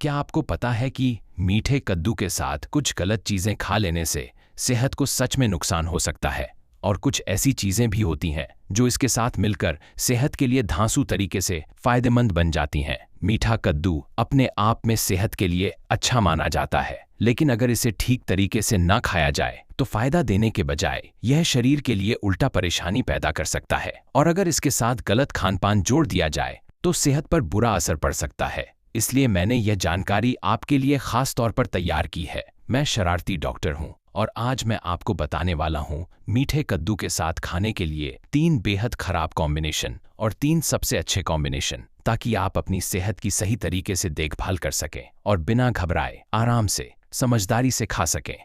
क्या आपको पता है कि मीठे कद्दू के साथ कुछ गलत चीजें खा लेने से सेहत को सच में नुकसान हो सकता है, और कुछ ऐसी चीजें भी होती हैं जो इसके साथ मिलकर सेहत के लिए धांसू तरीके से फायदेमंद बन जाती हैं। मीठा कद्दू अपने आप में सेहत के लिए अच्छा माना जाता है, लेकिन अगर इसे ठीक तरीके से न खाया जाए तो फायदा देने के बजाय यह शरीर के लिए उल्टा परेशानी पैदा कर सकता है, और अगर इसके साथ गलत खानपान जोड़ दिया जाए तो सेहत पर बुरा असर पड़ सकता है। इसलिए मैंने यह जानकारी आपके लिए खास तौर पर तैयार की है। मैं शरारती डॉक्टर हूं और आज मैं आपको बताने वाला हूं मीठे कद्दू के साथ खाने के लिए 3 बेहद खराब कॉम्बिनेशन और 3 सबसे अच्छे कॉम्बिनेशन, ताकि आप अपनी सेहत की सही तरीके से देखभाल कर सकें और बिना घबराए आराम से समझदारी से खा सकें।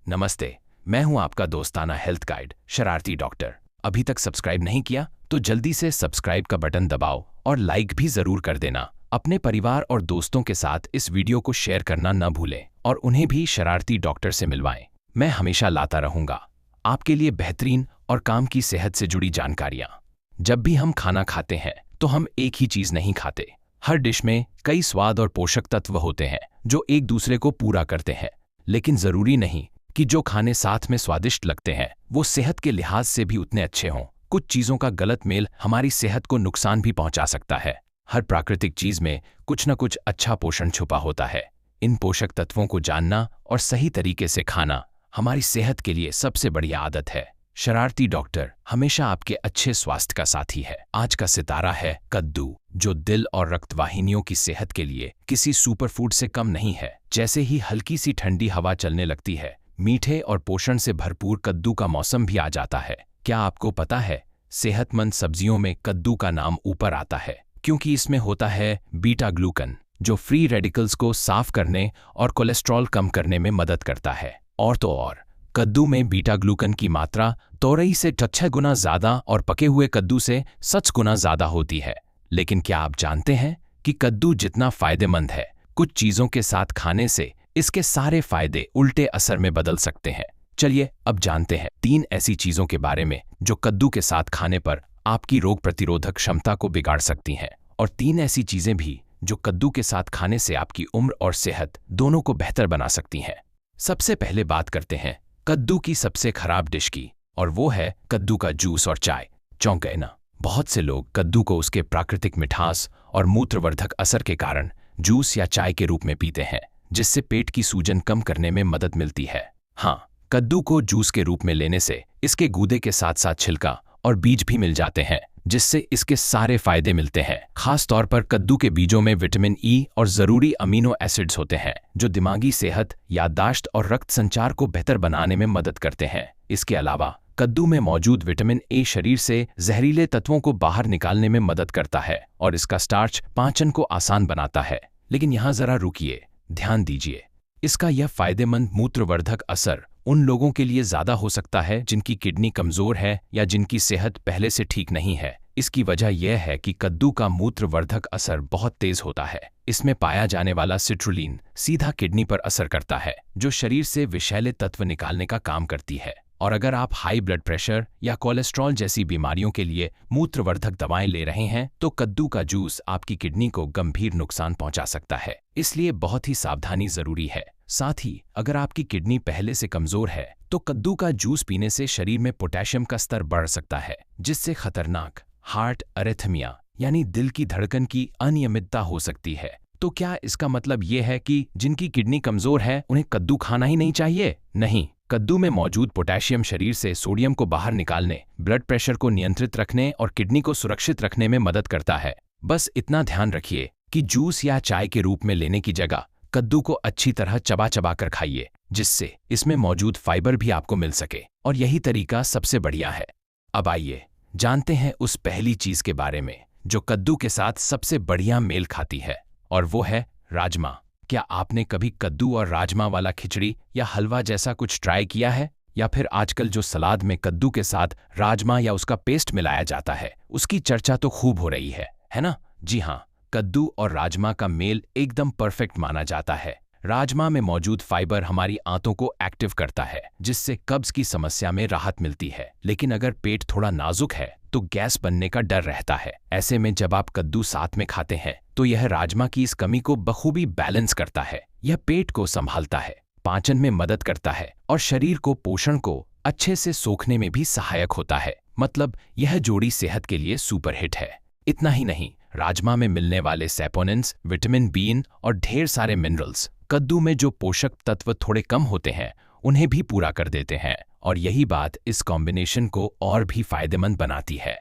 नमस्ते, मैं हूं आपका दोस्ताना हेल्थ गाइड शरारती डॉक्टर। अभी तक सब्सक्राइब नहीं किया तो जल्दी से सब्सक्राइब का बटन दबाओ और लाइक भी जरूर कर देना। अपने परिवार और दोस्तों के साथ इस वीडियो को शेयर करना न भूलें और उन्हें भी शरारती डॉक्टर से मिलवाएं। मैं हमेशा लाता रहूंगा आपके लिए बेहतरीन और काम की सेहत से जुड़ी जानकारियां। जब भी हम खाना खाते हैं तो हम एक ही चीज नहीं खाते। हर डिश में कई स्वाद और पोषक तत्व होते हैं जो एक दूसरे को पूरा करते हैं, लेकिन जरूरी नहीं कि जो खाने साथ में स्वादिष्ट लगते हैं वो सेहत के लिहाज से भी उतने अच्छे हों। कुछ चीजों का गलत मेल हमारी सेहत को नुकसान भी पहुंचा सकता है। हर प्राकृतिक चीज में कुछ न कुछ अच्छा पोषण छुपा होता है। इन पोषक तत्वों को जानना और सही तरीके से खाना हमारी सेहत के लिए सबसे बढ़िया आदत है। शरारती डॉक्टर हमेशा आपके अच्छे स्वास्थ्य का साथी है। आज का सितारा है कद्दू, जो दिल और रक्तवाहिनियों की सेहत के लिए किसी सुपरफूड से कम नहीं है। जैसे ही हल्की सी ठंडी हवा चलने लगती है, मीठे और पोषण से भरपूर कद्दू का मौसम भी आ जाता है। क्या आपको पता है, सेहतमंद सब्जियों में कद्दू का नाम ऊपर आता है क्योंकि इसमें होता है बीटा ग्लूकन, जो फ्री रेडिकल्स को साफ करने और कोलेस्ट्रॉल कम करने में मदद करता है। और तो और, कद्दू में बीटा ग्लूकन की मात्रा तोरई से 6 गुना ज्यादा और पके हुए कद्दू से 7 गुना ज्यादा होती है। लेकिन क्या आप जानते हैं कि कद्दू जितना फायदेमंद है, कुछ चीजों के साथ खाने से इसके सारे फायदे उल्टे असर में बदल सकते हैं। चलिए अब जानते हैं 3 ऐसी चीजों के बारे में जो कद्दू के साथ खाने पर आपकी रोग प्रतिरोधक क्षमता को बिगाड़ सकती हैं, और 3 ऐसी चीजें भी जो कद्दू के साथ खाने से आपकी उम्र और सेहत दोनों को बेहतर बना सकती हैं। सबसे पहले बात करते हैं कद्दू की सबसे खराब डिश की, और वो है कद्दू का जूस और चाय। चौंक गए ना? बहुत से लोग कद्दू को उसके प्राकृतिक मिठास और मूत्रवर्धक असर के कारण जूस या चाय के रूप में पीते हैं, जिससे पेट की सूजन कम करने में मदद मिलती है। हाँ, कद्दू को जूस के रूप में लेने से इसके गूदे के साथ साथ छिलका और बीज भी मिल जाते हैं, जिससे इसके सारे फायदे मिलते हैं। खास तौर पर कद्दू के बीजों में विटामिन ई और जरूरी अमीनो एसिड्स होते हैं जो दिमागी सेहत, याददाश्त और रक्त संचार को बेहतर बनाने में मदद करते हैं। इसके अलावा कद्दू में मौजूद विटामिन ए शरीर से जहरीले तत्वों को बाहर निकालने में मदद करता है और इसका स्टार्च पाचन को आसान बनाता है। लेकिन यहाँ जरा रुकिए, ध्यान दीजिए, इसका यह फायदेमंद मूत्रवर्धक असर उन लोगों के लिए ज्यादा हो सकता है जिनकी किडनी कमजोर है या जिनकी सेहत पहले से ठीक नहीं है। इसकी वजह यह है कि कद्दू का मूत्रवर्धक असर बहुत तेज होता है। इसमें पाया जाने वाला सिट्रुलिन सीधा किडनी पर असर करता है, जो शरीर से विषैले तत्व निकालने का काम करती है। और अगर आप हाई ब्लड प्रेशर या कोलेस्ट्रॉल जैसी बीमारियों के लिए मूत्रवर्धक दवाएं ले रहे हैं तो कद्दू का जूस आपकी किडनी को गंभीर नुकसान पहुंचा सकता है। इसलिए बहुत ही सावधानी जरूरी है। साथ ही अगर आपकी किडनी पहले से कमजोर है तो कद्दू का जूस पीने से शरीर में पोटेशियम का स्तर बढ़ सकता है, जिससे खतरनाक हार्ट अरेथमिया यानी दिल की धड़कन की अनियमितता हो सकती है। तो क्या इसका मतलब ये है कि जिनकी किडनी कमजोर है उन्हें कद्दू खाना ही नहीं चाहिए? नहीं, कद्दू में मौजूद पोटेशियम शरीर से सोडियम को बाहर निकालने, ब्लड प्रेशर को नियंत्रित रखने और किडनी को सुरक्षित रखने में मदद करता है। बस इतना ध्यान रखिए कि जूस या चाय के रूप में लेने की जगह कद्दू को अच्छी तरह चबा चबा कर खाइए, जिससे इसमें मौजूद फाइबर भी आपको मिल सके, और यही तरीका सबसे बढ़िया है। अब आइए जानते हैं उस पहली चीज के बारे में जो कद्दू के साथ सबसे बढ़िया मेल खाती है, और वो है राजमा। क्या आपने कभी कद्दू और राजमा वाला खिचड़ी या हलवा जैसा कुछ ट्राई किया है? या फिर आजकल जो सलाद में कद्दू के साथ राजमा या उसका पेस्ट मिलाया जाता है, उसकी चर्चा तो खूब हो रही है ना? जी हाँ, कद्दू और राजमा का मेल एकदम परफेक्ट माना जाता है। राजमा में मौजूद फाइबर हमारी आंतों को एक्टिव करता है, जिससे कब्ज की समस्या में राहत मिलती है। लेकिन अगर पेट थोड़ा नाजुक है तो गैस बनने का डर रहता है। ऐसे में जब आप कद्दू साथ में खाते हैं तो यह राजमा की इस कमी को बखूबी बैलेंस करता है। यह पेट को संभालता है, पाचन में मदद करता है और शरीर को पोषण को अच्छे से सोखने में भी सहायक होता है। मतलब यह जोड़ी सेहत के लिए सुपरहिट है। इतना ही नहीं, राजमा में मिलने वाले सैपोनिन्स, विटामिन बी और ढेर सारे मिनरल्स कद्दू में जो पोषक तत्व थोड़े कम होते हैं उन्हें भी पूरा कर देते हैं, और यही बात इस कॉम्बिनेशन को और भी फायदेमंद बनाती है।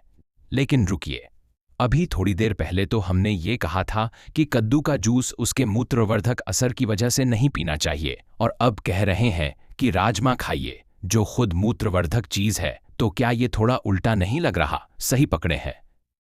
लेकिन रुकिए, अभी थोड़ी देर पहले तो हमने ये कहा था कि कद्दू का जूस उसके मूत्रवर्धक असर की वजह से नहीं पीना चाहिए, और अब कह रहे हैं कि राजमा खाइए जो खुद मूत्रवर्धक चीज है। तो क्या ये थोड़ा उल्टा नहीं लग रहा? सही पकड़े हैं।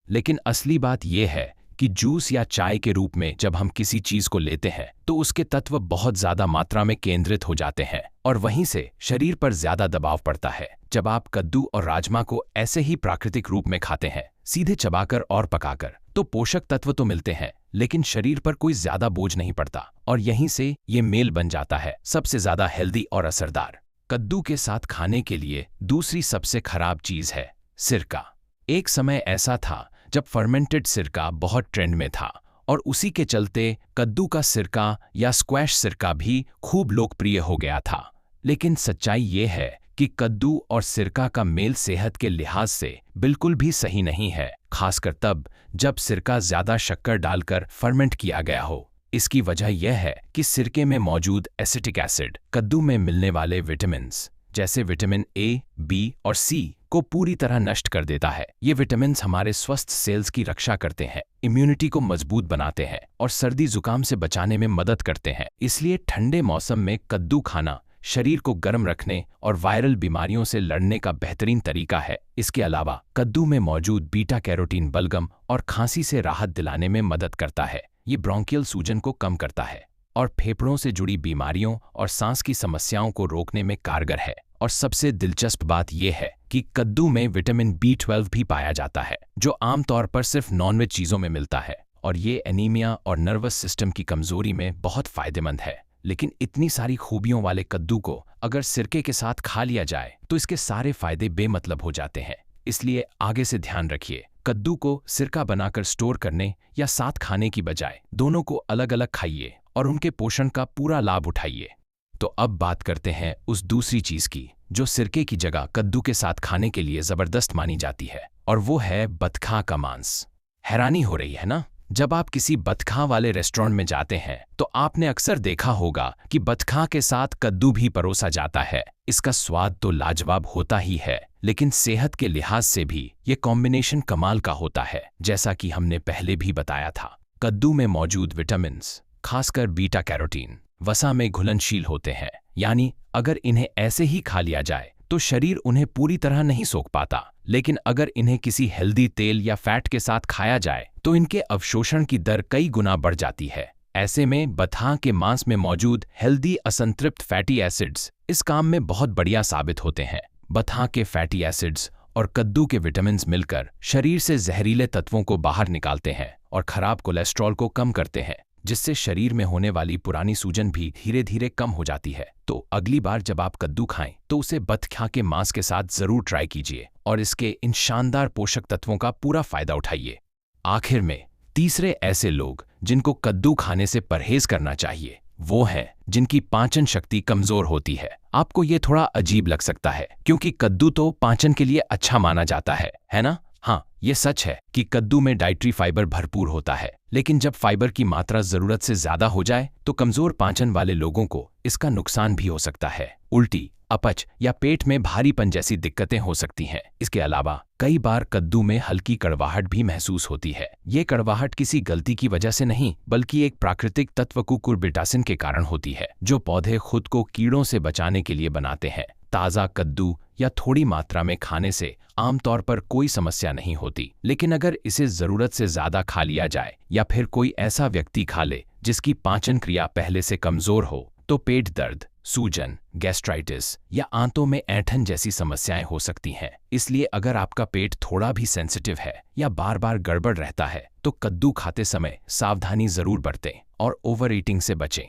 लेकिन असली बात यह है कि जूस या चाय के रूप में जब हम किसी चीज को लेते हैं तो उसके तत्व बहुत ज्यादा मात्रा में केंद्रित हो जाते हैं और वहीं से शरीर पर ज्यादा दबाव पड़ता है। जब आप कद्दू और राजमा को ऐसे ही प्राकृतिक रूप में खाते हैं, सीधे चबाकर और पकाकर, तो पोषक तत्व तो मिलते हैं लेकिन शरीर पर कोई ज्यादा बोझ नहीं पड़ता, और यहीं से ये मेल बन जाता है सबसे ज्यादा हेल्दी और असरदार। कद्दू के साथ खाने के लिए दूसरी सबसे खराब चीज है सिरका। एक समय ऐसा था जब फर्मेंटेड सिरका बहुत ट्रेंड में था, और उसी के चलते कद्दू का सिरका या स्क्वैश सिरका भी खूब लोकप्रिय हो गया था। लेकिन सच्चाई ये है कि कद्दू और सिरका का मेल सेहत के लिहाज से बिल्कुल भी सही नहीं है, खासकर तब जब सिरका ज्यादा शक्कर डालकर फर्मेंट किया गया हो। इसकी वजह यह है कि सिरके में मौजूद एसिटिक एसिड कद्दू में मिलने वाले विटामिन्स जैसे विटामिन ए, बी और सी को पूरी तरह नष्ट कर देता है। ये विटामिन्स हमारे स्वस्थ सेल्स की रक्षा करते हैं, इम्यूनिटी को मजबूत बनाते हैं और सर्दी जुकाम से बचाने में मदद करते हैं। इसलिए ठंडे मौसम में कद्दू खाना शरीर को गर्म रखने और वायरल बीमारियों से लड़ने का बेहतरीन तरीका है। इसके अलावा कद्दू में मौजूद बीटा कैरोटीन बलगम और खांसी से राहत दिलाने में मदद करता है। ये ब्रोंकियल सूजन को कम करता है और फेफड़ों से जुड़ी बीमारियों और सांस की समस्याओं को रोकने में कारगर है। और सबसे दिलचस्प बात यह है कि कद्दू में विटामिन B12 भी पाया जाता है, जो आमतौर पर सिर्फ नॉनवेज चीजों में मिलता है, और ये एनीमिया और नर्वस सिस्टम की कमजोरी में बहुत फायदेमंद है। लेकिन इतनी सारी खूबियों वाले कद्दू को अगर सिरके के साथ खा लिया जाए तो इसके सारे फायदे बेमतलब हो जाते हैं। इसलिए आगे से ध्यान रखिए, कद्दू को सिरका बनाकर स्टोर करने या साथ खाने की बजाय दोनों को अलग अलग खाइए और उनके पोषण का पूरा लाभ उठाइए। तो अब बात करते हैं उस दूसरी चीज की जो सिरके की जगह कद्दू के साथ खाने के लिए जबरदस्त मानी जाती है, और वो है बतखा का मांस। हैरानी हो रही है ना? जब आप किसी बतखा वाले रेस्टोरेंट में जाते हैं तो आपने अक्सर देखा होगा कि बतखा के साथ कद्दू भी परोसा जाता है। इसका स्वाद तो लाजवाब होता ही है, लेकिन सेहत के लिहाज से भी ये कॉम्बिनेशन कमाल का होता है। जैसा कि हमने पहले भी बताया था, कद्दू में मौजूद विटामिन्स, खासकर बीटा कैरोटीन, वसा में घुलनशील होते हैं, यानी अगर इन्हें ऐसे ही खा लिया जाए तो शरीर उन्हें पूरी तरह नहीं सोख पाता। लेकिन अगर इन्हें किसी हेल्दी तेल या फैट के साथ खाया जाए तो इनके अवशोषण की दर कई गुना बढ़ जाती है। ऐसे में बतखा के मांस में मौजूद हेल्दी असंतृप्त फैटी एसिड्स इस काम में बहुत बढ़िया साबित होते हैं। बतखा के फैटी एसिड्स और कद्दू के विटामिन्स मिलकर शरीर से जहरीले तत्वों को बाहर निकालते हैं और खराब कोलेस्ट्रॉल को कम करते हैं, जिससे शरीर में होने वाली पुरानी सूजन भी धीरे धीरे कम हो जाती है। तो अगली बार जब आप कद्दू खाएं तो उसे बतखा के मांस के साथ जरूर ट्राई कीजिए और इसके इन शानदार पोषक तत्वों का पूरा फायदा उठाइए। आखिर में तीसरे ऐसे लोग जिनको कद्दू खाने से परहेज करना चाहिए वो हैं जिनकी पाचन शक्ति कमजोर होती है। आपको ये थोड़ा अजीब लग सकता है क्योंकि कद्दू तो पाचन के लिए अच्छा माना जाता है ना? हाँ, ये सच है कि कद्दू में डाइटरी फाइबर भरपूर होता है, लेकिन जब फाइबर की मात्रा जरूरत से ज्यादा हो जाए तो कमजोर पाचन वाले लोगों को इसका नुकसान भी हो सकता है। उल्टी, अपच या पेट में भारीपन जैसी दिक्कतें हो सकती हैं। इसके अलावा कई बार कद्दू में हल्की कड़वाहट भी महसूस होती है। ये कड़वाहट किसी गलती की वजह से नहीं, बल्कि एक प्राकृतिक तत्व कुकुरबिटासिन के कारण होती है, जो पौधे खुद को कीड़ों से बचाने के लिए बनाते हैं। ताज़ा कद्दू या थोड़ी मात्रा में खाने से आमतौर पर कोई समस्या नहीं होती, लेकिन अगर इसे जरूरत से ज्यादा खा लिया जाए या फिर कोई ऐसा व्यक्ति खा ले जिसकी पाचन क्रिया पहले से कमजोर हो तो पेट दर्द, सूजन, गैस्ट्राइटिस या आंतों में ऐंठन जैसी समस्याएं हो सकती हैं। इसलिए अगर आपका पेट थोड़ा भी सेंसिटिव है या बार बार गड़बड़ रहता है तो कद्दू खाते समय सावधानी जरूर बरतें और ओवर ईटिंग से बचें।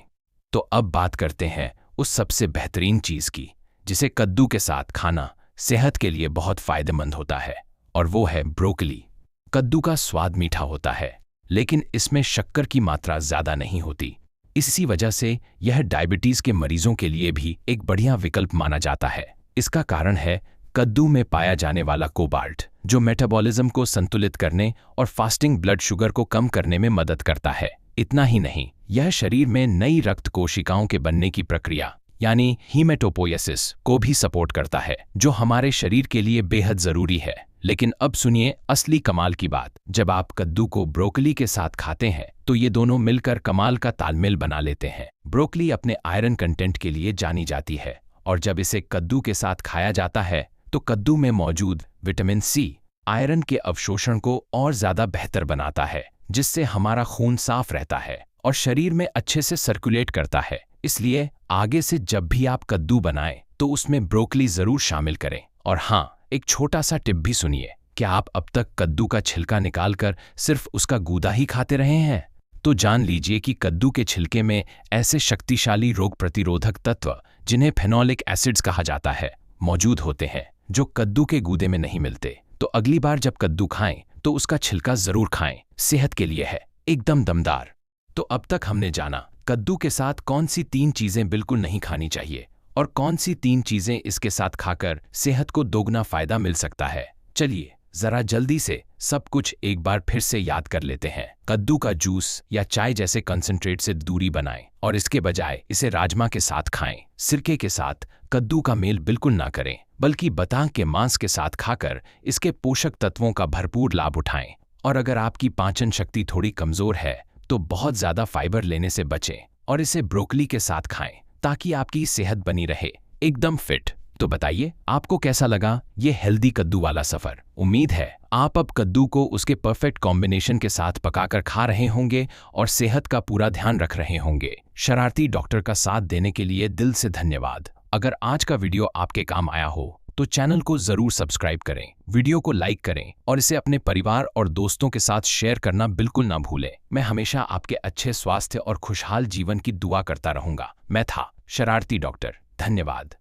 तो अब बात करते हैं उस सबसे बेहतरीन चीज की जिसे कद्दू के साथ खाना सेहत के लिए बहुत फायदेमंद होता है, और वो है ब्रोकली। कद्दू का स्वाद मीठा होता है, लेकिन इसमें शक्कर की मात्रा ज्यादा नहीं होती। इसी वजह से यह डायबिटीज के मरीजों के लिए भी एक बढ़िया विकल्प माना जाता है। इसका कारण है कद्दू में पाया जाने वाला कोबाल्ट, जो मेटाबॉलिज्म को संतुलित करने और फास्टिंग ब्लड शुगर को कम करने में मदद करता है। इतना ही नहीं, यह शरीर में नई रक्त कोशिकाओं के बनने की प्रक्रिया यानी हीमेटोपोएसिस को भी सपोर्ट करता है, जो हमारे शरीर के लिए बेहद जरूरी है। लेकिन अब सुनिए असली कमाल की बात। जब आप कद्दू को ब्रोकली के साथ खाते हैं तो ये दोनों मिलकर कमाल का तालमेल बना लेते हैं। ब्रोकली अपने आयरन कंटेंट के लिए जानी जाती है, और जब इसे कद्दू के साथ खाया जाता है तो कद्दू में मौजूद विटामिन सी आयरन के अवशोषण को और ज्यादा बेहतर बनाता है, जिससे हमारा खून साफ रहता है और शरीर में अच्छे से सर्कुलेट करता है। इसलिए आगे से जब भी आप कद्दू बनाएं तो उसमें ब्रोकली जरूर शामिल करें। और हाँ, एक छोटा सा टिप भी सुनिए। क्या आप अब तक कद्दू का छिलका निकालकर सिर्फ उसका गूदा ही खाते रहे हैं? तो जान लीजिए कि कद्दू के छिलके में ऐसे शक्तिशाली रोग प्रतिरोधक तत्व, जिन्हें फेनोलिक एसिड्स कहा जाता है, मौजूद होते हैं, जो कद्दू के गूदे में नहीं मिलते। तो अगली बार जब कद्दू खाएं तो उसका छिलका जरूर खाएं, सेहत के लिए है एकदम दमदार। तो अब तक हमने जाना कद्दू के साथ कौन सी 3 चीजें बिल्कुल नहीं खानी चाहिए और कौन सी 3 चीजें इसके साथ खाकर सेहत को दोगुना फायदा मिल सकता है। चलिए जरा जल्दी से सब कुछ एक बार फिर से याद कर लेते हैं। कद्दू का जूस या चाय जैसे कंसंट्रेट से दूरी बनाएं और इसके बजाय इसे राजमा के साथ खाएं। सिरके के साथ कद्दू का मेल बिल्कुल ना करें, बल्कि बदाम के मांस के साथ खाकर इसके पोषक तत्वों का भरपूर लाभ उठाएं। और अगर आपकी पाचन शक्ति थोड़ी कमजोर है तो बहुत ज्यादा फाइबर लेने से बचें और इसे ब्रोकली के साथ खाएं, ताकि आपकी सेहत बनी रहे एकदम फिट। तो बताइए आपको कैसा लगा ये हेल्दी कद्दू वाला सफर। उम्मीद है आप अब कद्दू को उसके परफेक्ट कॉम्बिनेशन के साथ पकाकर खा रहे होंगे और सेहत का पूरा ध्यान रख रहे होंगे। शरारती डॉक्टर का साथ देने के लिए दिल से धन्यवाद। अगर आज का वीडियो आपके काम आया हो तो चैनल को जरूर सब्सक्राइब करें, वीडियो को लाइक करें और इसे अपने परिवार और दोस्तों के साथ शेयर करना बिल्कुल ना भूलें। मैं हमेशा आपके अच्छे स्वास्थ्य और खुशहाल जीवन की दुआ करता रहूंगा। मैं था शरारती डॉक्टर। धन्यवाद।